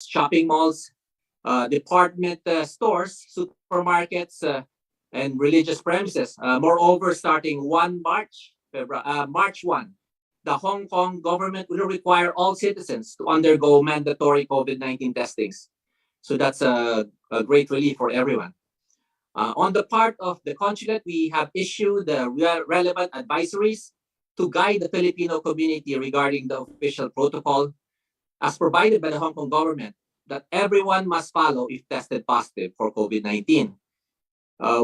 shopping malls, department stores, supermarkets, and religious premises. Moreover, starting 1 March, March 1, the Hong Kong government will require all citizens to undergo mandatory COVID-19 testings. So that's a great relief for everyone. On the part of the consulate, we have issued the relevant advisories to guide the Filipino community regarding the official protocol as provided by the Hong Kong government that everyone must follow if tested positive for COVID-19.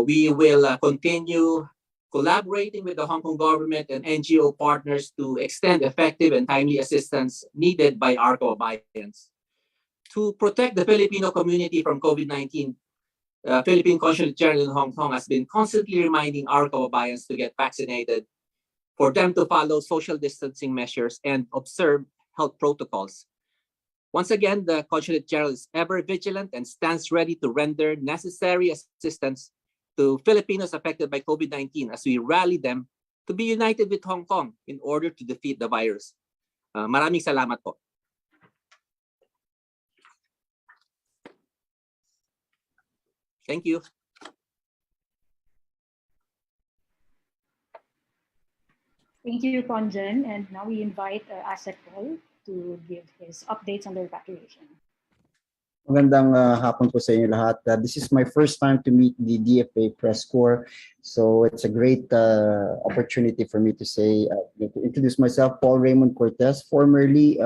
We will continue collaborating with the Hong Kong government and NGO partners to extend effective and timely assistance needed by our kababayans. To protect the Filipino community from COVID-19, Philippine Consulate General in Hong Kong has been constantly reminding our kababayans to get vaccinated, for them to follow social distancing measures and observe health protocols. Once again, the Consulate General is ever vigilant and stands ready to render necessary assistance to Filipinos affected by COVID-19 as we rally them to be united with Hong Kong in order to defeat the virus. Maraming salamat po. Thank you. Thank you, Conjen. And now we invite Asset Paul to give his updates on the evacuation. Magandang hapon po sa inyo lahat. This is my first time to meet the DFA press corps, so it's a great opportunity for me to say, to introduce myself. Paul Raymond Cortez, formerly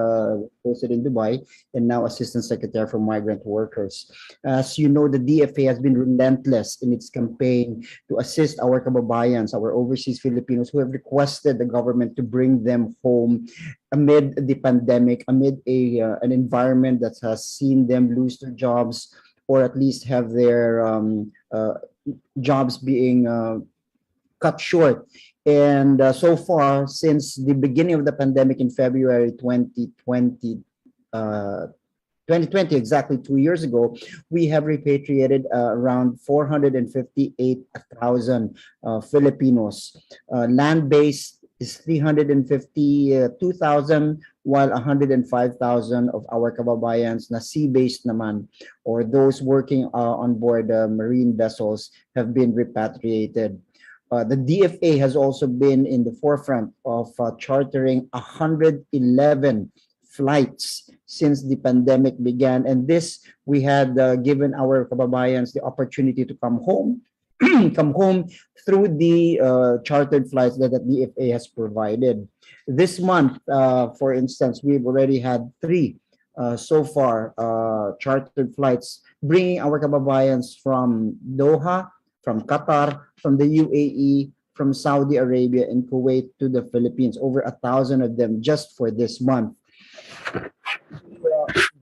posted in Dubai and now Assistant Secretary for Migrant Workers. As you know, the DFA has been relentless in its campaign to assist our kababayans, our overseas Filipinos who have requested the government to bring them home amid the pandemic, amid an environment that has seen them lose their jobs or at least have their jobs being cut short. And so far, since the beginning of the pandemic in February 2020, exactly 2 years ago, we have repatriated around 458,000 Filipinos. Land-based is 352,000, while 105,000 of our kababayans na sea-based naman, or those working on board marine vessels, have been repatriated. The DFA has also been in the forefront of chartering 111 flights since the pandemic began, and this we had given our kababayans the opportunity to come home through the chartered flights that the DFA has provided. This month, for instance, we've already had 3 so far chartered flights, bringing our kababayans from Doha, from Qatar, from the UAE, from Saudi Arabia and Kuwait to the Philippines, over 1,000 of them just for this month.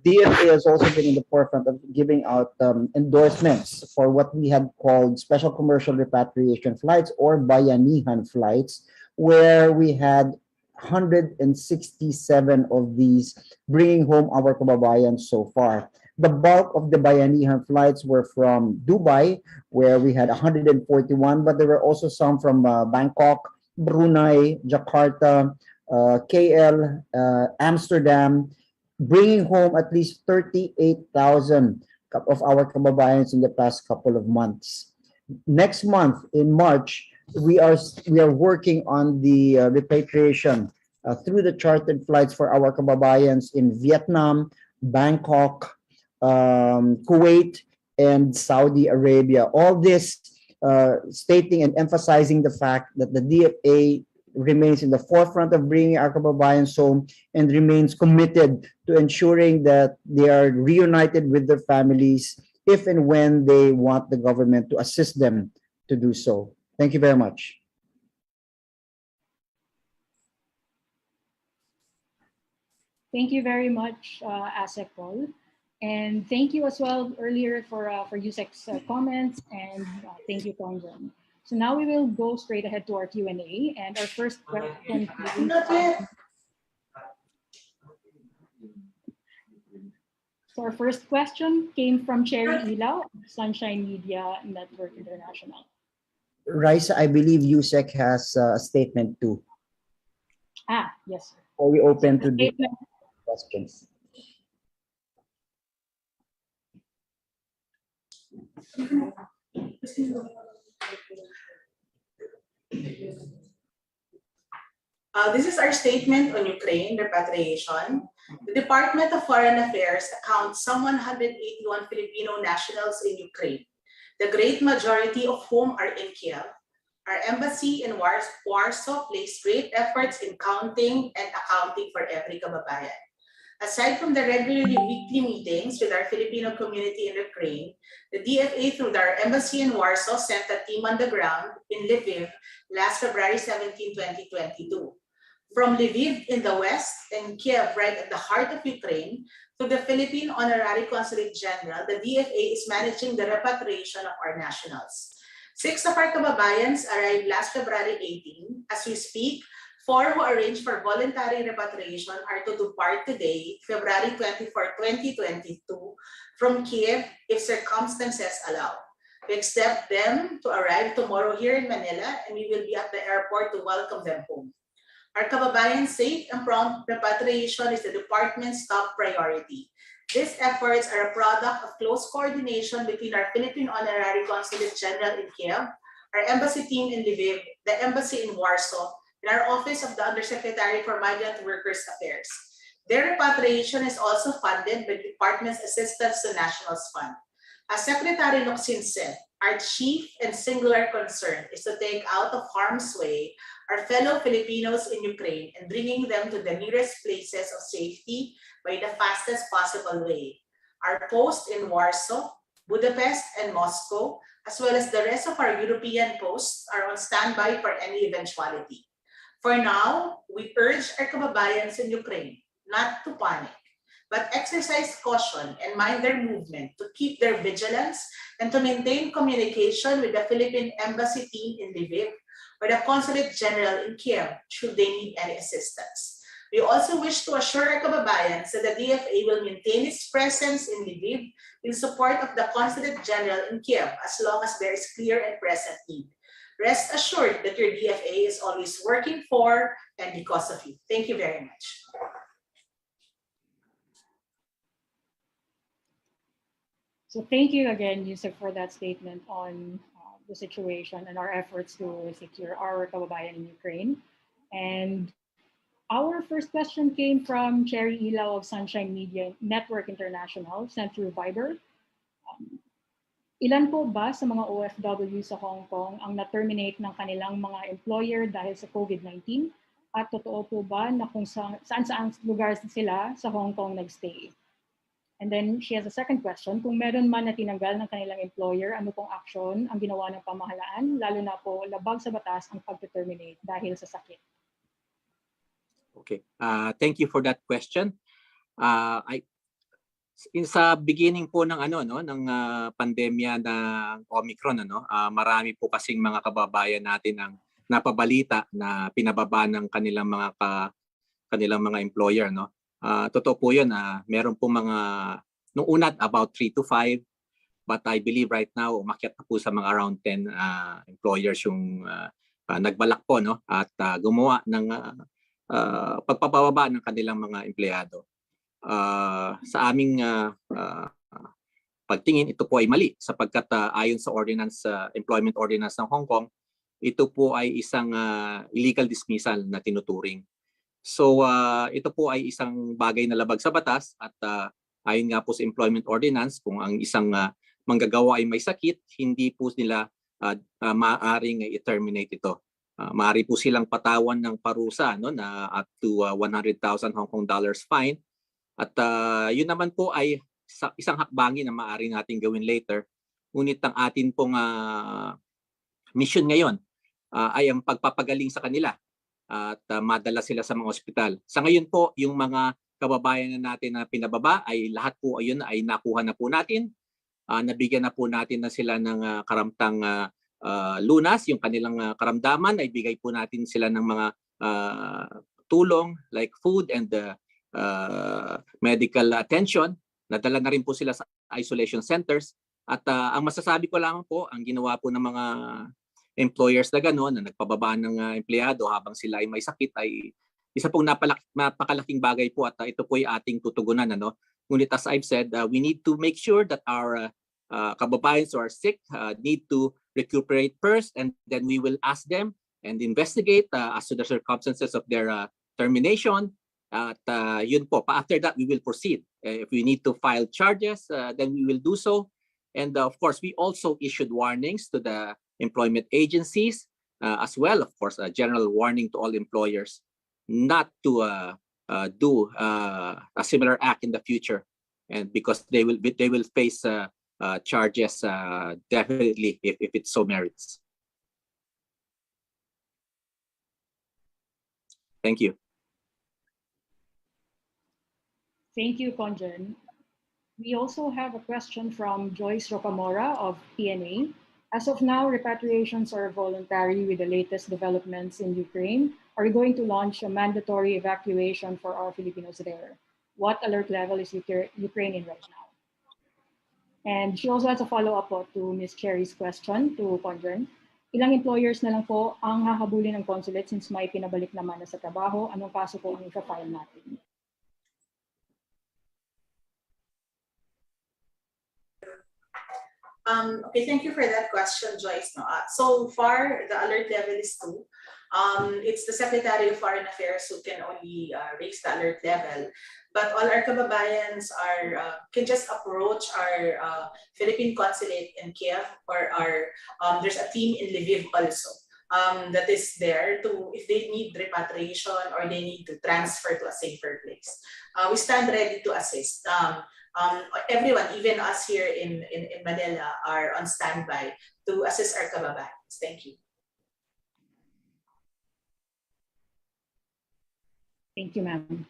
DFA has also been in the forefront of giving out endorsements for what we had called special commercial repatriation flights or bayanihan flights, where we had 167 of these bringing home our kababayans so far. The bulk of the bayanihan flights were from Dubai, where we had 141, but there were also some from Bangkok, Brunei, Jakarta, KL, Amsterdam, bringing home at least 38,000 of our kababayans in the past couple of months. Next month, in March, we are working on the repatriation through the chartered flights for our kababayans in Vietnam, Bangkok, Kuwait, and Saudi Arabia. All this stating and emphasizing the fact that the DFA remains in the forefront of bringing our kababayans home and remains committed to ensuring that they are reunited with their families if and when they want the government to assist them to do so. Thank you very much. Thank you very much, Asek Paul. And thank you as well earlier for Yusek's comments, and thank you, Conjen. So now we will go straight ahead to our Q&A, and our first question. So our first question came from Cherry Ilaw, Sunshine Media Network International. Raisa, I believe Yusek has a statement too. Ah, yes, sir. Are we open to the questions? This is our statement on Ukraine repatriation. The Department of Foreign Affairs accounts some 181 Filipino nationals in Ukraine, the great majority of whom are in Kiev. Our embassy in Warsaw placed great efforts in counting and accounting for every kababayan. Aside from the regularly weekly meetings with our Filipino community in Ukraine, the DFA through our embassy in Warsaw sent a team on the ground in Lviv last February 17, 2022. From Lviv in the west and Kiev right at the heart of Ukraine to the Philippine Honorary Consulate General, the DFA is managing the repatriation of our nationals. 6 of our kababayans arrived last February 18. As we speak, 4 who arranged for voluntary repatriation are to depart today, February 24, 2022, from Kiev if circumstances allow. We expect them to arrive tomorrow here in Manila, and we will be at the airport to welcome them home. Our kababayan's safe and prompt repatriation is the department's top priority. These efforts are a product of close coordination between our Philippine Honorary Consulate General in Kiev, our embassy team in Lviv, the embassy in Warsaw, and our Office of the Undersecretary for Migrant Workers Affairs. Their repatriation is also funded by the department's Assistance to Nationals Fund. As Secretary Locsin said, our chief and singular concern is to take out of harm's way our fellow Filipinos in Ukraine and bringing them to the nearest places of safety by the fastest possible way. Our posts in Warsaw, Budapest, and Moscow, as well as the rest of our European posts, are on standby for any eventuality. For now, we urge our kababayans in Ukraine not to panic, but exercise caution and mind their movement, to keep their vigilance and to maintain communication with the Philippine Embassy team in Lviv or the Consulate General in Kiev should they need any assistance. We also wish to assure our kababayans that the DFA will maintain its presence in Lviv in support of the Consulate General in Kiev as long as there is clear and present need. Rest assured that your DFA is always working for and because of you. Thank you very much. So thank you again, Yusuf, for that statement on the situation and our efforts to secure our kababayan in Ukraine. And our first question came from Cherry Ilaw of Sunshine Media Network International, sent through Viber. Ilan po ba sa mga OFW sa Hong Kong ang na-terminate ng kanilang mga employer dahil sa COVID-19? At totoo po ba na kung saan-saan lugar sila sa Hong Kong nagstay? And then she has a second question. Kung meron man na tinanggal ng kanilang employer, ano pong aksyon ang ginawa ng pamahalaan, lalo na po labag sa batas ang pag-terminate dahil sa sakit? Okay. Thank you for that question. Sa beginning po ng pandemya ng Omicron, marami po kasing mga kababayan natin ang napabalita na pinababa ng kanilang mga employer, no. Totoo po 'yun, meron po mga nung una about 3 to 5, but I believe right now umakyat na po sa mga around 10 employers yung nagbalak po, no, at gumawa ng pagpapababa ng kanilang mga empleyado. Sa aming pagtingin, ito po ay mali sapagkat ayon sa employment ordinance ng Hong Kong, ito po ay isang illegal dismissal na tinuturing. So ito po ay isang bagay na labag sa batas at ayon nga po sa employment ordinance, kung ang isang manggagawa ay may sakit, hindi po nila maaaring i-terminate ito. Maaari po silang patawan ng parusa, no, na up to 100,000 Hong Kong dollars fine. At yun naman po ay isang hakbangin na maaari natin gawin later. Ngunit ang atin pong mission ngayon ay ang pagpapagaling sa kanila at madala sila sa mga ospital. Sa ngayon po, yung mga kababayan natin na pinababa ay lahat po ayun ay nakuha na po natin. Nabigyan na po natin na sila ng karamtang lunas, yung kanilang karamdaman, ay bigay po natin sila ng mga tulong like food and medical attention. Nadala na rin po sila sa isolation centers. At ang masasabi ko lang po, ang ginawa po ng mga employers na gano'n, na nagpababa ng empleyado habang sila ay may sakit, ay isa pong napakalaking bagay po at ito po ay ating tutugunan. Ngunit as I've said, we need to make sure that our kababayans who are sick need to recuperate first, and then we will ask them and investigate as to the circumstances of their termination. At yun po, after that, we will proceed. If we need to file charges, then we will do so. And of course, we also issued warnings to the employment agencies as well, of course, a general warning to all employers not to do a similar act in the future, and because they will face charges definitely if it so merits. Thank you. Thank you, Conjen. We also have a question from Joyce Rocamora of PNA. As of now, repatriations are voluntary with the latest developments in Ukraine. Are we going to launch a mandatory evacuation for our Filipinos there? What alert level is Ukraine in right now? And she also has a follow-up to Ms. Cherry's question to Conjen. Ilang employers na lang po ang hahabulin ng consulate since may pinabalik naman na sa trabaho? Anong kaso po ang i-file natin? Okay, thank you for that question, Joyce. No, so far, the alert level is 2. It's the Secretary of Foreign Affairs who can only raise the alert level. But all our kababayans can just approach our Philippine consulate in Kiev, or there's a team in Lviv also that is there to, if they need repatriation or they need to transfer to a safer place. We stand ready to assist. Everyone, even us here in Manila, are on standby to assist our kababayans. Thank you. Thank you, ma'am.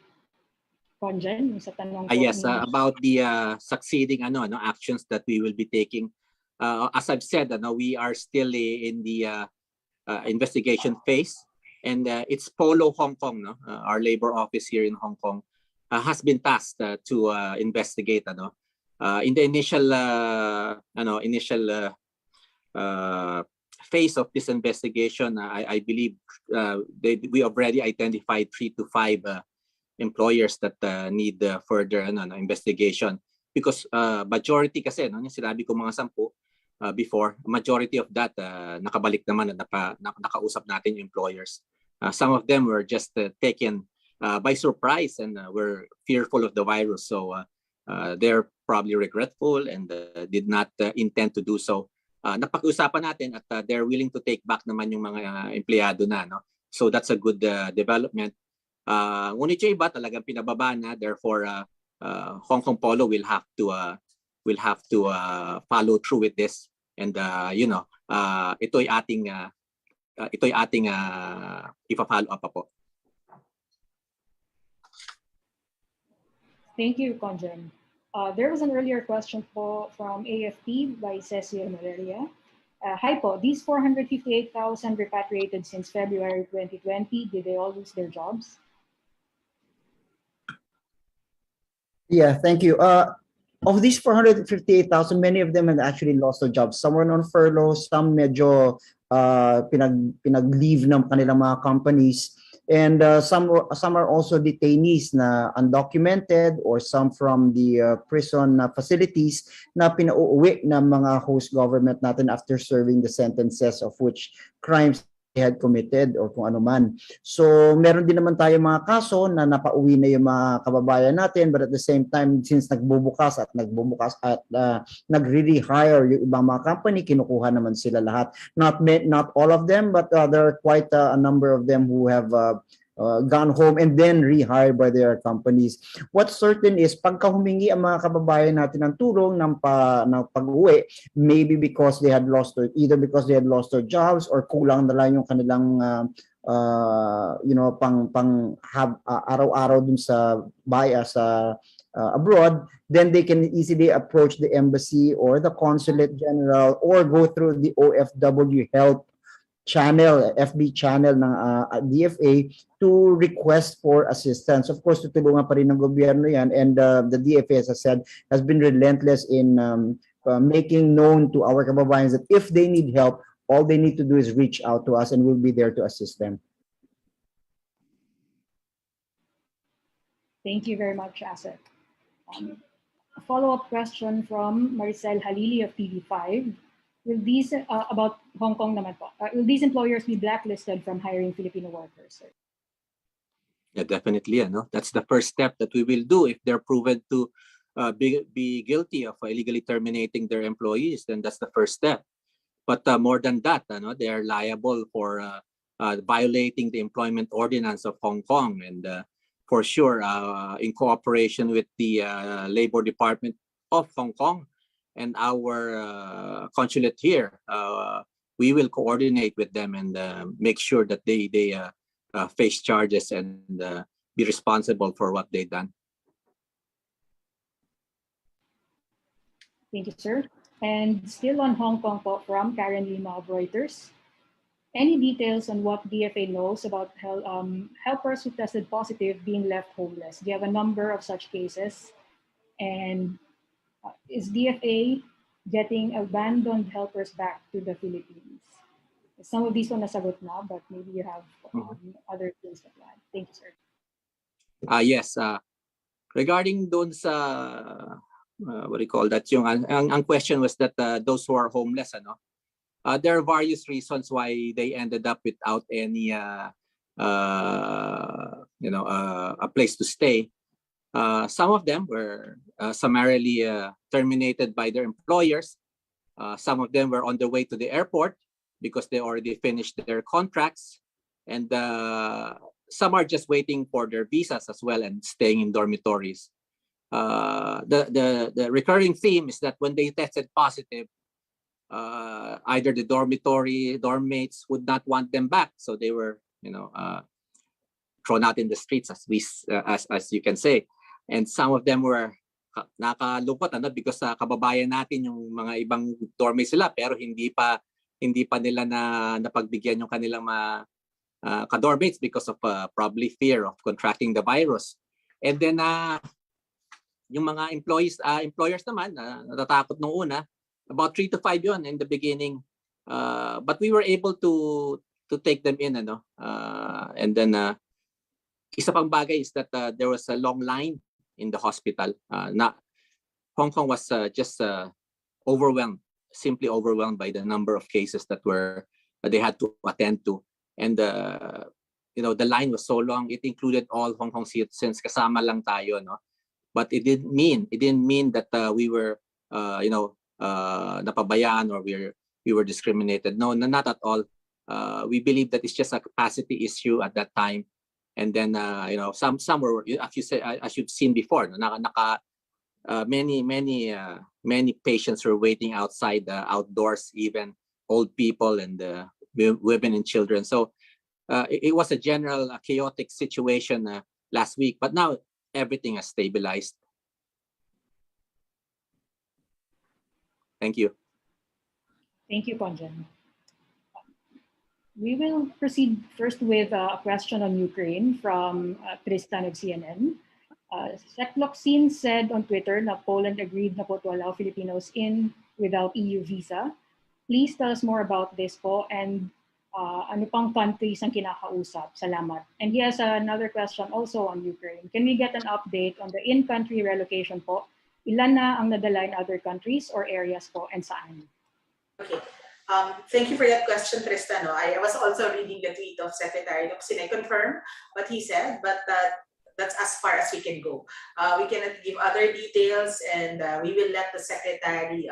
Conjen, sa tanong Yes, about the succeeding actions that we will be taking. As I've said, we are still in the investigation phase, and it's Polo Hong Kong, our labor office here in Hong Kong, has been tasked to investigate. In the initial phase of this investigation, I believe we already identified 3 to 5 employers that need further investigation, because majority kasi yung sinabi ko mga 10 before, majority of that nakabalik naman at nakausap natin yung employers. Some of them were just taken by surprise and were fearful of the virus, so they're probably regretful and did not intend to do so. Napag-usapan natin at they're willing to take back naman yung mga empleyado na, so that's a good development. Ngunit yung iba talagang pinababa na, therefore Hong Kong Polo will have to follow through with this, and ito'y ating ipa-follow up pa po. Thank you, Conjen. There was an earlier question from AFP by Cecil Morelia. Hi po, these 458,000 repatriated since February 2020, did they all lose their jobs? Yeah, thank you. Of these 458,000, many of them have actually lost their jobs. Some were on furlough, some medyo pinag-leave ng kanilang mga companies. And some are also detainees na undocumented, or some from the prison facilities na pinauuwi ng mga host government natin after serving the sentences of which crimes they had committed or kung ano man. So meron din naman tayo mga kaso na napauwi na yung mga kababayan natin, but at the same time, since nagbubukas at nagre-rehire yung ibang mga company, kinukuha naman sila lahat. Not all of them, but there are quite a number of them who have gone home and then rehired by their companies. What's certain is pagka humingi ang mga kababayan natin ng tulong ng pag-uwi, maybe because they had lost either because they had lost their jobs or kulang na lang yung kanilang pang araw-araw dun sa abroad, then they can easily approach the embassy or the consulate general or go through the OFW help channel, FB channel ng DFA to request for assistance. Of course, tutulungan pa rin ng gobyerno yan, and the DFA, as I said, has been relentless in making known to our kababayans that if they need help, all they need to do is reach out to us and we'll be there to assist them. Thank you very much, Asset. a follow-up question from Maricel Halili of TV5. Will these, about Hong Kong naman po, will these employers be blacklisted from hiring Filipino workers, sir? Yeah, definitely. That's the first step that we will do if they're proven to be guilty of illegally terminating their employees. Then that's the first step. But more than that, they are liable for violating the employment ordinance of Hong Kong, and for sure, in cooperation with the Labor Department of Hong Kong and our consulate here, we will coordinate with them and make sure that they face charges and be responsible for what they've done. Thank you, sir. And still on Hong Kong po, from Karen Lima of Reuters. Any details on what DFA knows about helpers who tested positive being left homeless? Do you have a number of such cases? And is DFA getting abandoned helpers back to the Philippines? Some of these one nasagot na, but maybe you have other things to add. Thank you, sir. Yes. Regarding doon sa what do you call that? Yung ang question was that those who are homeless, there are various reasons why they ended up without any a place to stay. Some of them were summarily terminated by their employers. Some of them were on their way to the airport because they already finished their contracts, and some are just waiting for their visas as well and staying in dormitories. The recurring theme is that when they tested positive, either the dorm mates would not want them back, so they were thrown out in the streets, as you can say. And some of them were nakalungkot because kababayan natin yung mga ibang dormmates sila, pero hindi pa nila napagbigyan yung kanilang ka-dormmates because of probably fear of contracting the virus. And then yung mga employers naman natatakot nung una, about 3 to 5 yon in the beginning, but we were able to take them in, and then isa pang bagay is that there was a long line in the hospital. Hong Kong was just simply overwhelmed by the number of cases that they had to attend to, and the line was so long. It included all Hong Kong citizens, kasama lang tayo, but it didn't mean that we were napabayaan or we were discriminated. No, not at all. We believe that it's just a capacity issue at that time, and then some were, as you've seen before, many patients were waiting outside, outdoors, even old people and women and children. So it was a general chaotic situation last week, but now everything has stabilized. Thank you. Thank you, Conjen. We will proceed first with a question on Ukraine from Tristan of CNN. Sekloxin said on Twitter na Poland agreed na po to allow Filipinos in without EU visa. Please tell us more about this po, and ano pang countries ang kinakausap. Salamat. And he has another question also on Ukraine. Can we get an update on the in-country relocation po? Ilan na ang nadala in other countries or areas po, and saan? Okay. Thank you for that question, Tristan. I was also reading the tweet of Secretary Locsin. I confirm what he said, but that's as far as we can go. We cannot give other details, and we will let the Secretary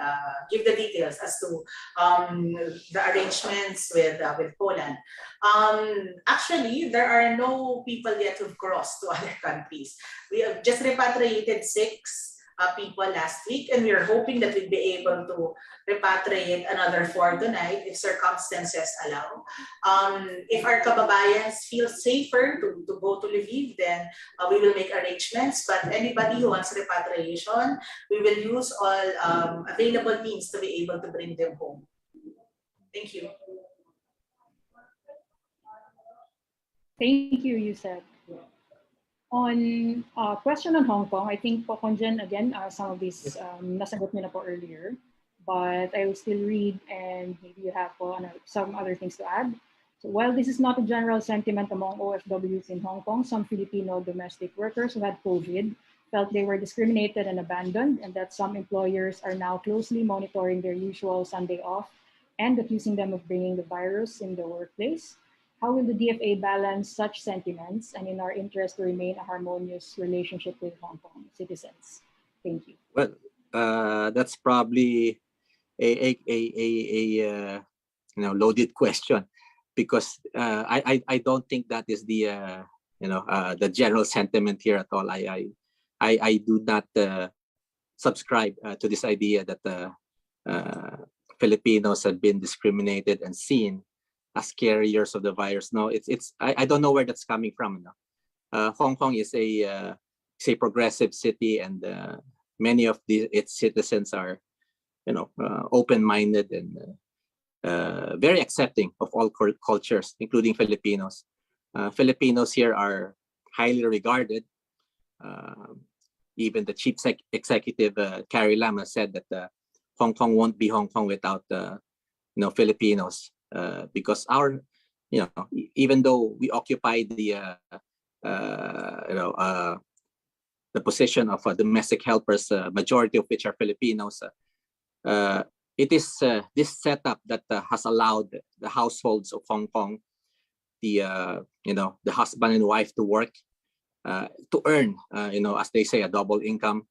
give the details as to the arrangements with Poland. Actually, there are no people yet who've crossed to other countries. We have just repatriated 6 people last week, and we are hoping that we'll be able to repatriate another 4 tonight if circumstances allow. If our kababayans feel safer to go to Lviv, then we will make arrangements, but anybody who wants repatriation, we will use all available means to be able to bring them home. Thank you. Thank you, Yusef. On question on Hong Kong, I think po, Conjen, again, some of these nasagot niyo na po earlier, but I will still read, and maybe you have po, some other things to add. So while this is not a general sentiment among OFWs in Hong Kong, some Filipino domestic workers who had COVID felt they were discriminated and abandoned, and that some employers are now closely monitoring their usual Sunday off and accusing them of bringing the virus in the workplace. How will the DFA balance such sentiments and in our interest to remain a harmonious relationship with Hong Kong citizens? Thank you. Well, that's probably a loaded question, because I don't think that is the general sentiment here at all. I do not subscribe to this idea that Filipinos have been discriminated and seen as carriers of the virus. No, I don't know where that's coming from. No? Hong Kong is a progressive city, and many of its citizens are open-minded and very accepting of all cultures, including Filipinos. Filipinos here are highly regarded. Even the chief executive, Carrie Lam, has said that Hong Kong won't be Hong Kong without Filipinos, because even though we occupy the position of domestic helpers, majority of which are Filipinos, it is this setup that has allowed the households of Hong Kong, the husband and wife, to work, to earn, as they say, a double income,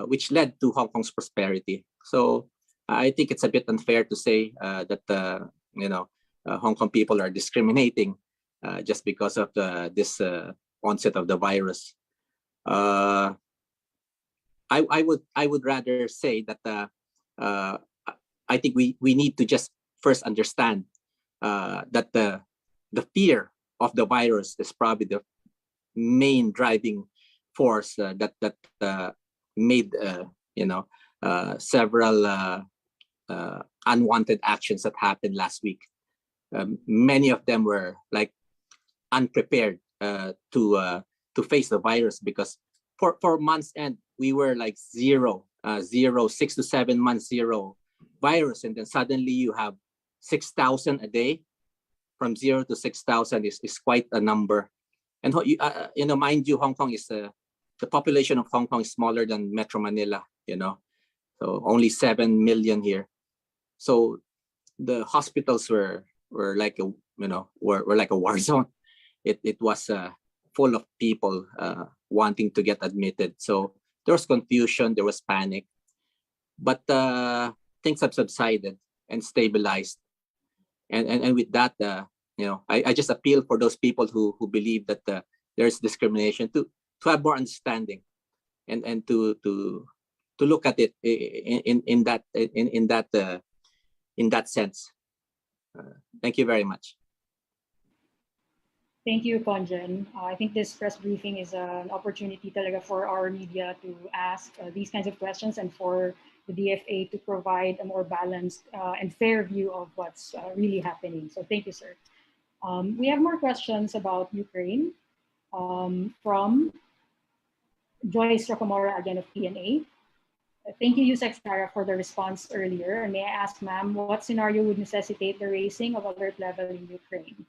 which led to Hong Kong's prosperity. So I think it's a bit unfair to say that Hong Kong people are discriminating just because of this onset of the virus. I would rather say that I think we need to just first understand that the fear of the virus is probably the main driving force that made several unwanted actions that happened last week. Many of them were like unprepared to face the virus, because for months end we were like zero, 6 to 7 months zero virus, and then suddenly you have 6,000 a day. From 0 to 6,000 is quite a number. And mind you, Hong Kong is the population of Hong Kong is smaller than Metro Manila. So only 7 million here. So the hospitals were like a war zone. It was full of people wanting to get admitted. So there was confusion, there was panic, but things have subsided and stabilized. And with that, I just appeal for those people who believe that there's discrimination to have more understanding and to look at it in that sense. Thank you very much. Thank you, Conjen. I think this press briefing is an opportunity talaga for our media to ask these kinds of questions, and for the DFA to provide a more balanced and fair view of what's really happening. So thank you, sir. We have more questions about Ukraine from Joyce Rocamora, again of PNA. Thank you, Yusek Sara, for the response earlier. And may I ask, ma'am, what scenario would necessitate the raising of alert level in Ukraine?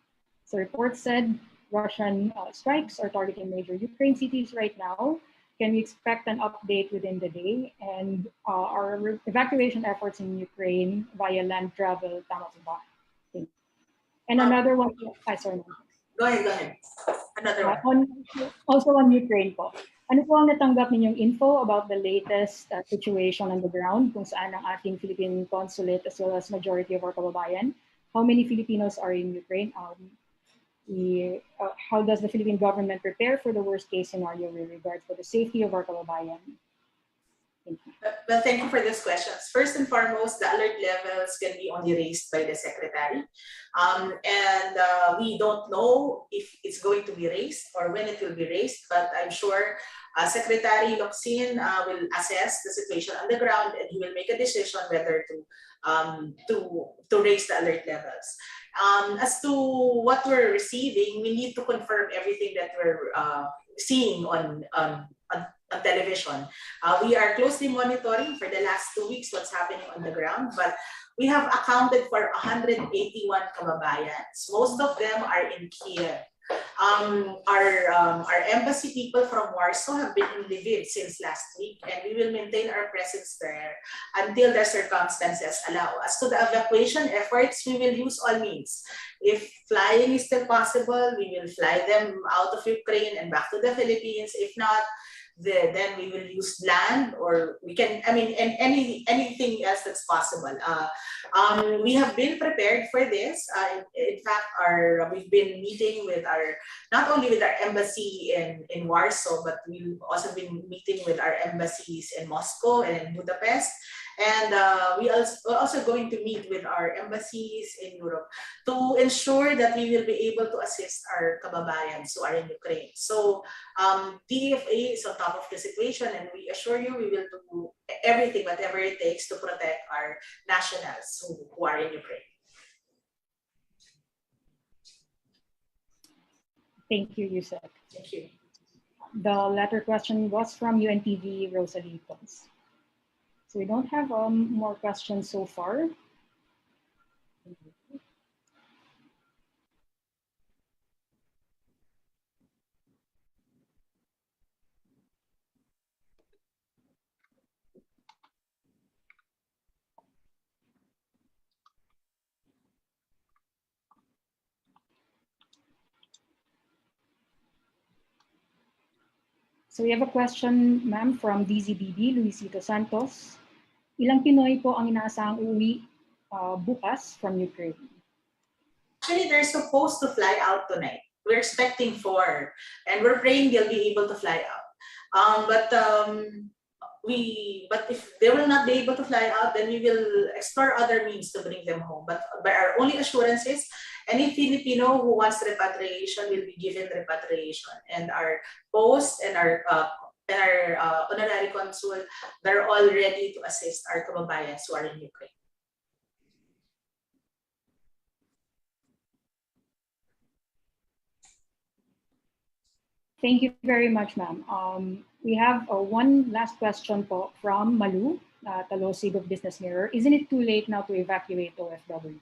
So reports said Russian strikes are targeting major Ukraine cities right now. Can we expect an update within the day? And our evacuation efforts in Ukraine via land travel, tama ba? And another one, sorry. Go ahead. Another one. Also on Ukraine po. Ano po ang natanggap ninyong info about the latest situation on the ground, kung saan ang ating Philippine consulate as well as majority of our kababayan? How many Filipinos are in Ukraine? How does the Philippine government prepare for the worst case scenario with regard for the safety of our kababayan? Thank you. Well, thank you for these questions. First and foremost, the alert levels can be only raised by the secretary. And we don't know if it's going to be raised or when it will be raised, but I'm sure Secretary Locsin will assess the situation on the ground, and he will make a decision whether to raise the alert levels. As to what we're receiving, we need to confirm everything that we're seeing on television. We are closely monitoring for the last 2 weeks what's happening on the ground, but we have accounted for 181 kababayans. Most of them are in Kiev. Our embassy people from Warsaw have been in Lviv since last week, and we will maintain our presence there until the circumstances allow. As to the evacuation efforts, we will use all means. If flying is still possible, we will fly them out of Ukraine and back to the Philippines. If not, then we will use land, or we can, I mean, and anything else that's possible. We have been prepared for this. In fact, we've been meeting with not only with our embassy in Warsaw, but we've also been meeting with our embassies in Moscow and in Budapest. And we're also going to meet with our embassies in Europe to ensure that we will be able to assist our kababayans who are in Ukraine. So DFA is on top of the situation, and we assure you we will do everything, whatever it takes, to protect our nationals who are in Ukraine. Thank you, Yusek. Thank you. The latter question was from UNTV Rosalie Pons. So we don't have more questions so far. So we have a question, ma'am, from DZBB, Luisito Santos. Ilang Pinoy po ang inaasahang uuwi bukas from Ukraine? Actually, they're supposed to fly out tonight. We're expecting 4, and we're praying they'll be able to fly out. But if they will not be able to fly out, then we will explore other means to bring them home. But our only assurance is any Filipino who wants repatriation will be given repatriation, and our post and our honorary consul, they're all ready to assist our kababayans who are in Ukraine. Thank you very much, ma'am. We have one last question po from Malu, Talosig of Business Mirror. Isn't it too late now to evacuate OFWs?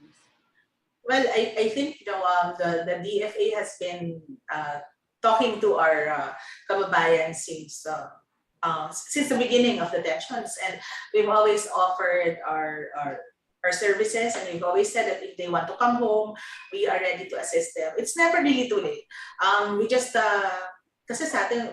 Well, I think the DFA has been talking to our kababayan since the beginning of the tensions, and we've always offered our services, and we've always said that if they want to come home, we are ready to assist them. It's never really too late. We just kasi sa atin,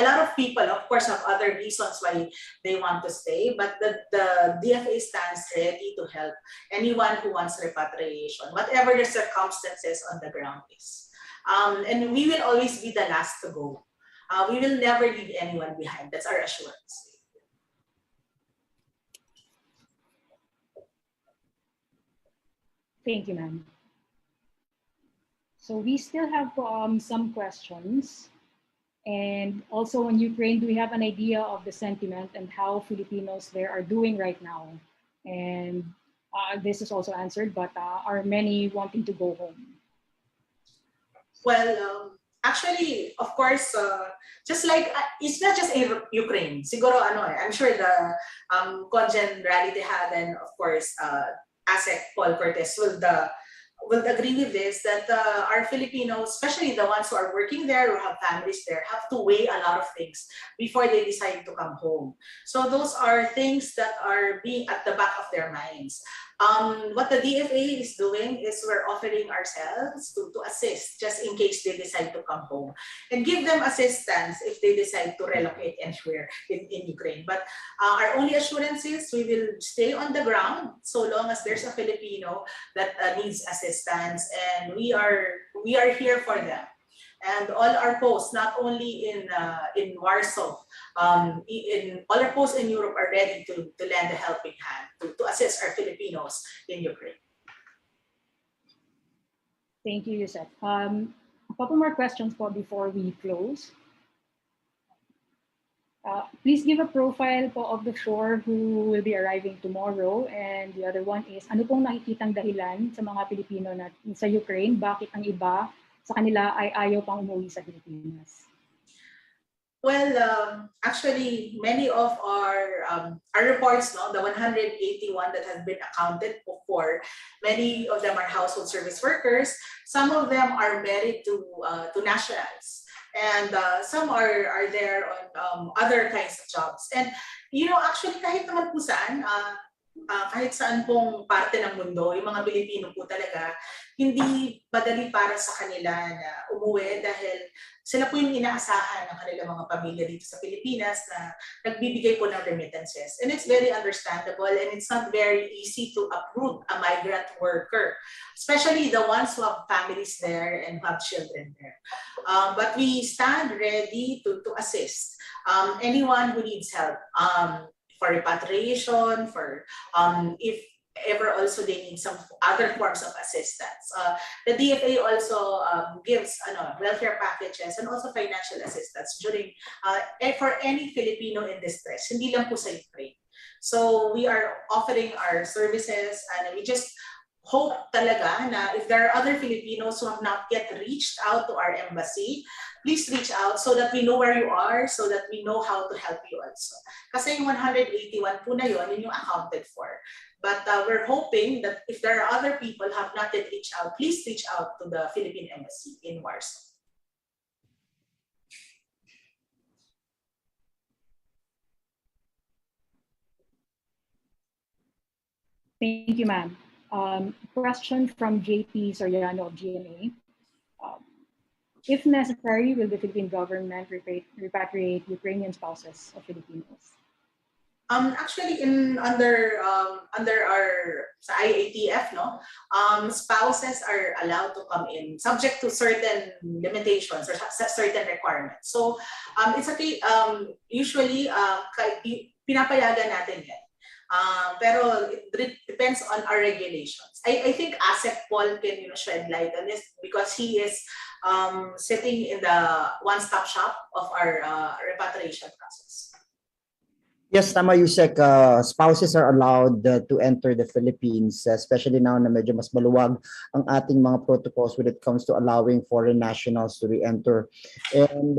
a lot of people, of course, have other reasons why they want to stay, but the DFA stands ready to help anyone who wants repatriation, whatever the circumstances on the ground is. And we will always be the last to go. We will never leave anyone behind. That's our assurance. Thank you, ma'am. So we still have some questions. And also in Ukraine, do we have an idea of the sentiment and how Filipinos there are doing right now? And this is also answered, but are many wanting to go home? Well, actually, of course, just like, it's not just in Ukraine. Siguro, I'm sure the Congen rally they had, and of course, ASEC Paul Cortez will agree with this, that our Filipinos, especially the ones who are working there or have families there, have to weigh a lot of things before they decide to come home. So those are things that are being at the back of their minds. What the DFA is doing is we're offering ourselves to assist just in case they decide to come home, and give them assistance if they decide to relocate anywhere in Ukraine. But our only assurance is we will stay on the ground so long as there's a Filipino that needs assistance, and we are here for them. And all our posts, not only in Warsaw, in all our posts in Europe are ready to lend a helping hand to assist our Filipinos in Ukraine. Thank you, Yusek. A couple more questions before we close. Please give a profile of the 4 who will be arriving tomorrow. And the other one is, ano pong nakikitang dahilan sa mga Pilipino sa Ukraine? Bakit ang iba sa kanila ay ayaw pang umuwi sa Pilipinas? Well, actually, many of our reports, the 181 that have been accounted poor. Many of them are household service workers. Some of them are married to nationals. And some are there on other kinds of jobs. And actually kahit naman po saan, kahit saan pong parte ng mundo, yung mga Pilipino po talaga, hindi madali para sa kanila na umuwi dahil sila po yung inaasahan ng kanilang mga pamilya dito sa Pilipinas na nagbibigay po ng remittances. And it's very understandable and it's not very easy to uproot a migrant worker, especially the ones who have families there and who have children there. But we stand ready to assist anyone who needs help. For repatriation, for if ever also they need some other forms of assistance. The DFA also gives welfare packages and also financial assistance during for any Filipino in distress, hindi lang po sa Ukraine. So we are offering our services and we just hope talaga na if there are other Filipinos who have not yet reached out to our embassy, please reach out so that we know where you are, so that we know how to help you also. Kasi yung 181 po na yun yung accounted for. But we're hoping that if there are other people who have not yet reached out, please reach out to the Philippine Embassy in Warsaw. Thank you, ma'am. Question from JP Soriano of GMA. If necessary, will the Philippine government repatriate Ukrainian spouses of Filipinos? Actually, under our sa IATF, spouses are allowed to come in subject to certain limitations or certain requirements. So it's okay. Usually, pinapayagan natin yan. Pero it depends on our regulations. I think ASEC Paul can shed light on this because he is sitting in the one-stop shop of our repatriation process. Yes, tama Yusek. Spouses are allowed to enter the Philippines, especially now na medyo mas maluwag ang ating mga protocols when it comes to allowing foreign nationals to re-enter. And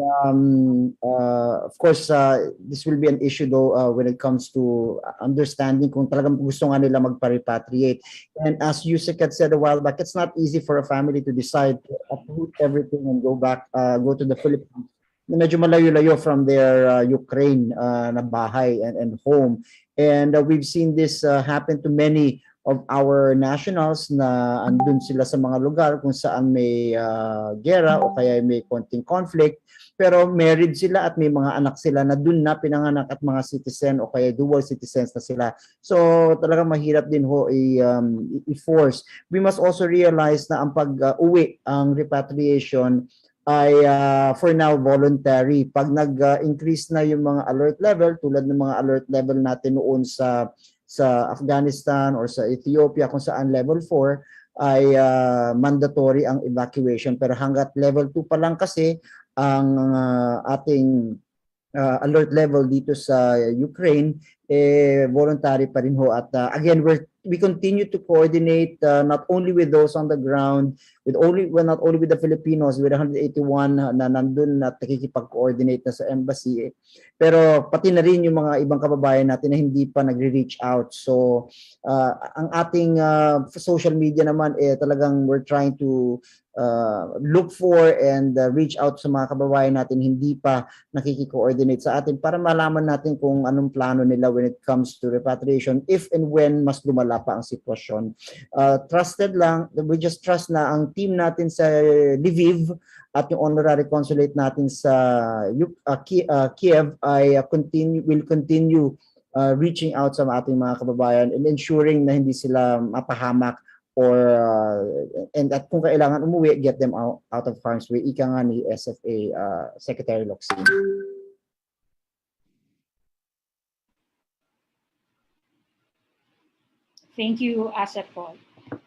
of course, this will be an issue though when it comes to understanding kung talagang gusto nga nila magpa-repatriate. And as Yusek had said a while back, it's not easy for a family to decide to uproot everything and go to the Philippines na medyo malayo-layo from their Ukraine na bahay and home. And we've seen this happen to many of our nationals na andun sila sa mga lugar kung saan may gera o kaya may konting conflict. Pero married sila at may mga anak sila na dun na pinanganak at mga citizen o kaya dual citizens na sila. So talagang mahirap din ho i-force. We must also realize na ang pag-uwi, ang repatriation, ay for now voluntary. Pag nag-increase na yung mga alert level, tulad ng mga alert level natin noon sa Afghanistan or sa Ethiopia kung saan level 4 ay mandatory ang evacuation. Pero hanggat level 2 pa lang kasi ang ating alert level dito sa Ukraine, voluntary pa rin ho. At again, we continue to coordinate not only with those on the ground, not only with the Filipinos, with 181 na nandun at nakikipag-coordinate na sa embassy, pero pati na rin yung mga ibang kababayan natin na hindi pa nagre-reach out. So ang ating social media naman talagang we're trying to look for and reach out sa mga kababayan natin hindi pa nakiki-coordinate sa atin para malaman natin kung anong plano nila when it comes to repatriation if and when mas lumala pa ang sitwasyon. Trusted lang, we just trust na ang team natin sa Lviv at yung honorary consulate natin sa Kiev ay will continue reaching out sa ating mga kababayan and ensuring na hindi sila mapahamak or and at kung kailangan umuwi, get them out of harm's way. Ika nga ni SFA Secretary Locsin. Thank you, Asset Paul.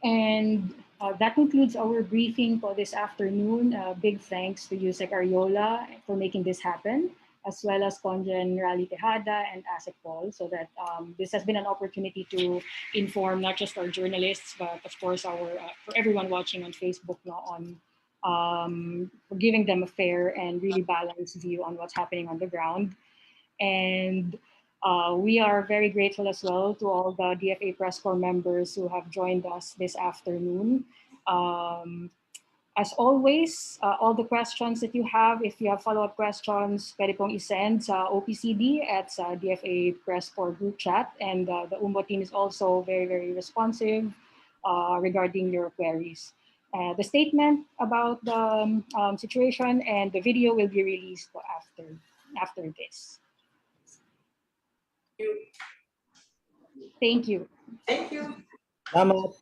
And that concludes our briefing for this afternoon. Big thanks to Yusek Ariola for making this happen, as well as Conjen Rally Tejada and Asset Paul, so that this has been an opportunity to inform not just our journalists, but of course for everyone watching on Facebook on for giving them a fair and really balanced view on what's happening on the ground. And We are very grateful as well to all the DFA Press Corps members who have joined us this afternoon. As always, all the questions that you have, if you have follow-up questions, pwede pong isend sa OPCD at sa DFA Press Corps group chat. And the UMBO team is also very, very responsive regarding your queries. The statement about the situation and the video will be released after this. Thank you. Thank you. Salamat.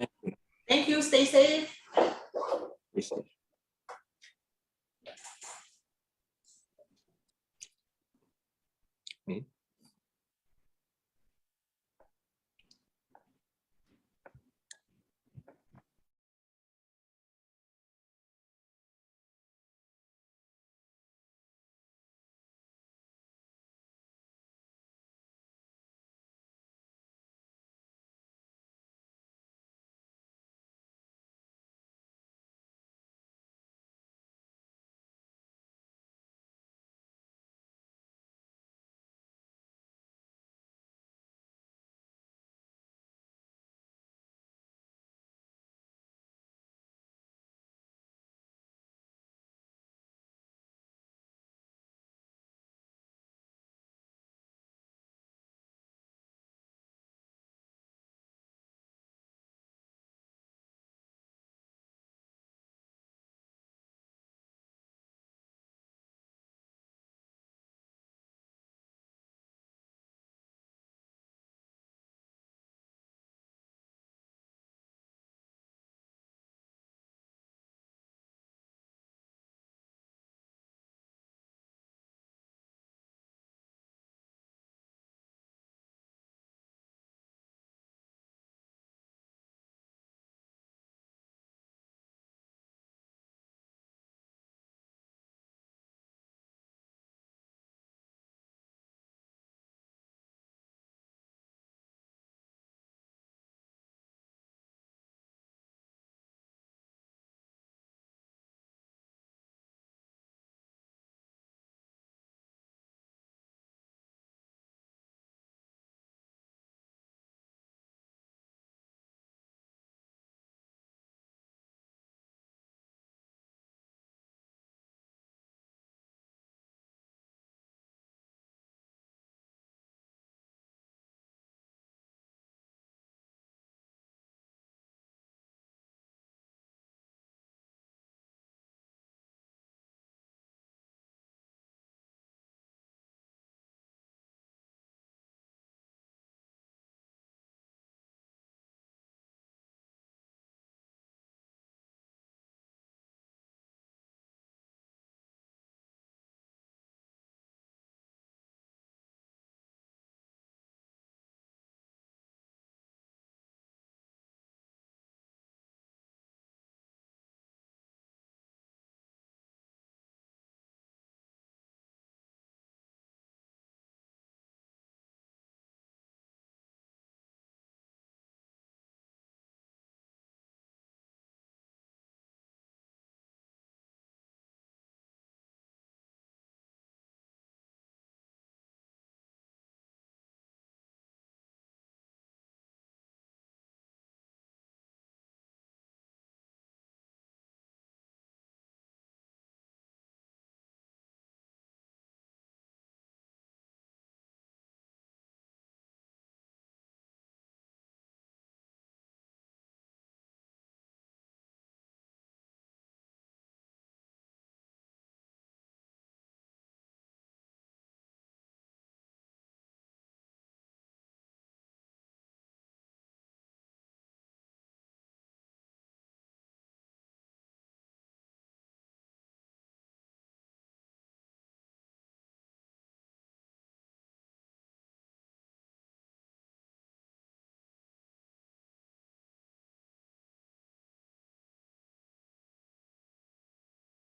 Thank you. Stay safe. Research.